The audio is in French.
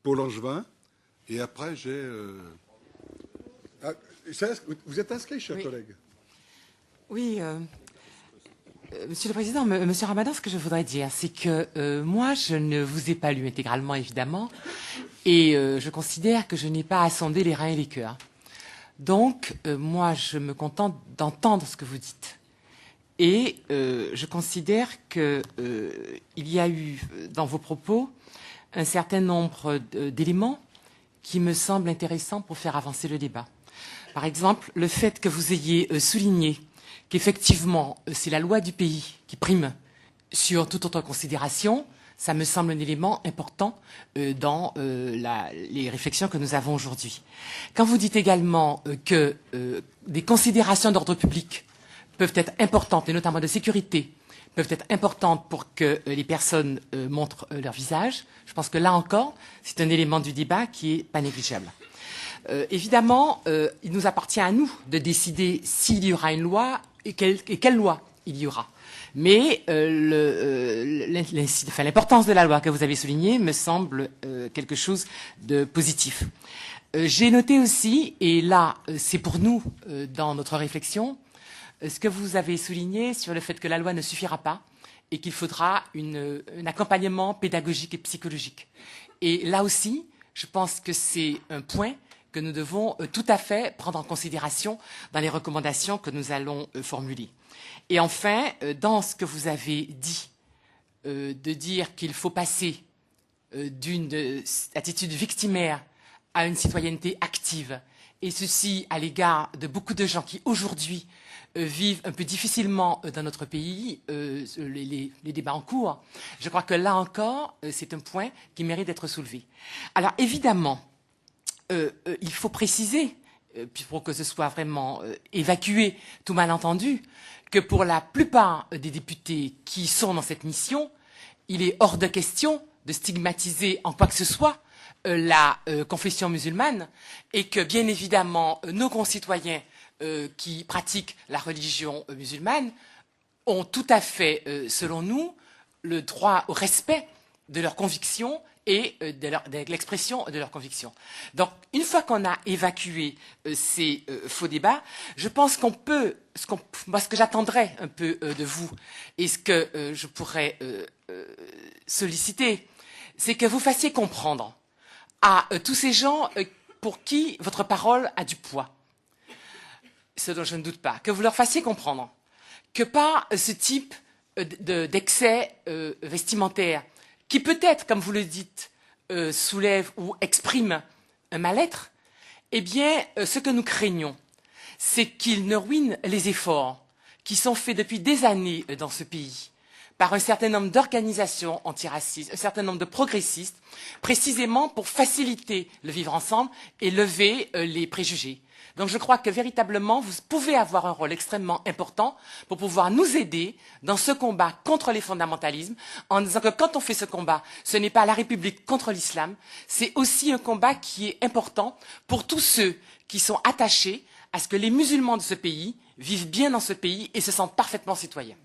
Paul Angevin, et après j'ai... vous êtes inscrit, cher collègue? Oui, Monsieur le Président, Monsieur Ramadan, ce que je voudrais dire, c'est que moi, je ne vous ai pas lu intégralement, évidemment, et je considère que je n'ai pas à sonder les reins et les cœurs. Donc, moi, je me contente d'entendre ce que vous dites. Et je considère qu'il y a eu, dans vos propos, un certain nombre d'éléments qui me semblent intéressants pour faire avancer le débat. Par exemple, le fait que vous ayez souligné qu'effectivement, c'est la loi du pays qui prime sur toute autre considération, ça me semble un élément important dans les réflexions que nous avons aujourd'hui. Quand vous dites également que des considérations d'ordre public peuvent être importantes, et notamment de sécurité, peuvent être importantes pour que les personnes montrent leur visage, je pense que là encore, c'est un élément du débat qui est pas négligeable. Évidemment, il nous appartient à nous de décider s'il y aura une loi et quelle loi il y aura. Mais l'importance de la loi que vous avez soulignée me semble quelque chose de positif. J'ai noté aussi, et là c'est pour nous dans notre réflexion, ce que vous avez souligné sur le fait que la loi ne suffira pas et qu'il faudra un accompagnement pédagogique et psychologique. Et là aussi, je pense que c'est un point que nous devons tout à fait prendre en considération dans les recommandations que nous allons formuler. Et enfin, dans ce que vous avez dit, de dire qu'il faut passer d'une attitude victimaire à une citoyenneté active, et ceci à l'égard de beaucoup de gens qui aujourd'hui vivent un peu difficilement dans notre pays, les débats en cours, je crois que là encore, c'est un point qui mérite d'être soulevé. Alors évidemment, il faut préciser, pour que ce soit vraiment évacué tout malentendu, que pour la plupart des députés qui sont dans cette mission, il est hors de question de stigmatiser en quoi que ce soit la confession musulmane et que, bien évidemment, nos concitoyens qui pratiquent la religion musulmane ont tout à fait, selon nous, le droit au respect de leurs convictions et de l'expression de leurs convictions. Donc, une fois qu'on a évacué ces faux débats, je pense qu'on peut, ce que j'attendrais un peu de vous et ce que je pourrais solliciter, c'est que vous fassiez comprendre à tous ces gens pour qui votre parole a du poids, ce dont je ne doute pas, que vous leur fassiez comprendre que par ce type d'excès vestimentaire, qui peut-être, comme vous le dites, soulève ou exprime un mal-être, eh bien, ce que nous craignons, c'est qu'il ne ruine les efforts qui sont faits depuis des années dans ce pays par un certain nombre d'organisations antiracistes, un certain nombre de progressistes, précisément pour faciliter le vivre ensemble et lever les préjugés. Donc je crois que véritablement, vous pouvez avoir un rôle extrêmement important pour pouvoir nous aider dans ce combat contre les fondamentalismes, en disant que quand on fait ce combat, ce n'est pas la République contre l'islam, c'est aussi un combat qui est important pour tous ceux qui sont attachés à ce que les musulmans de ce pays vivent bien dans ce pays et se sentent parfaitement citoyens.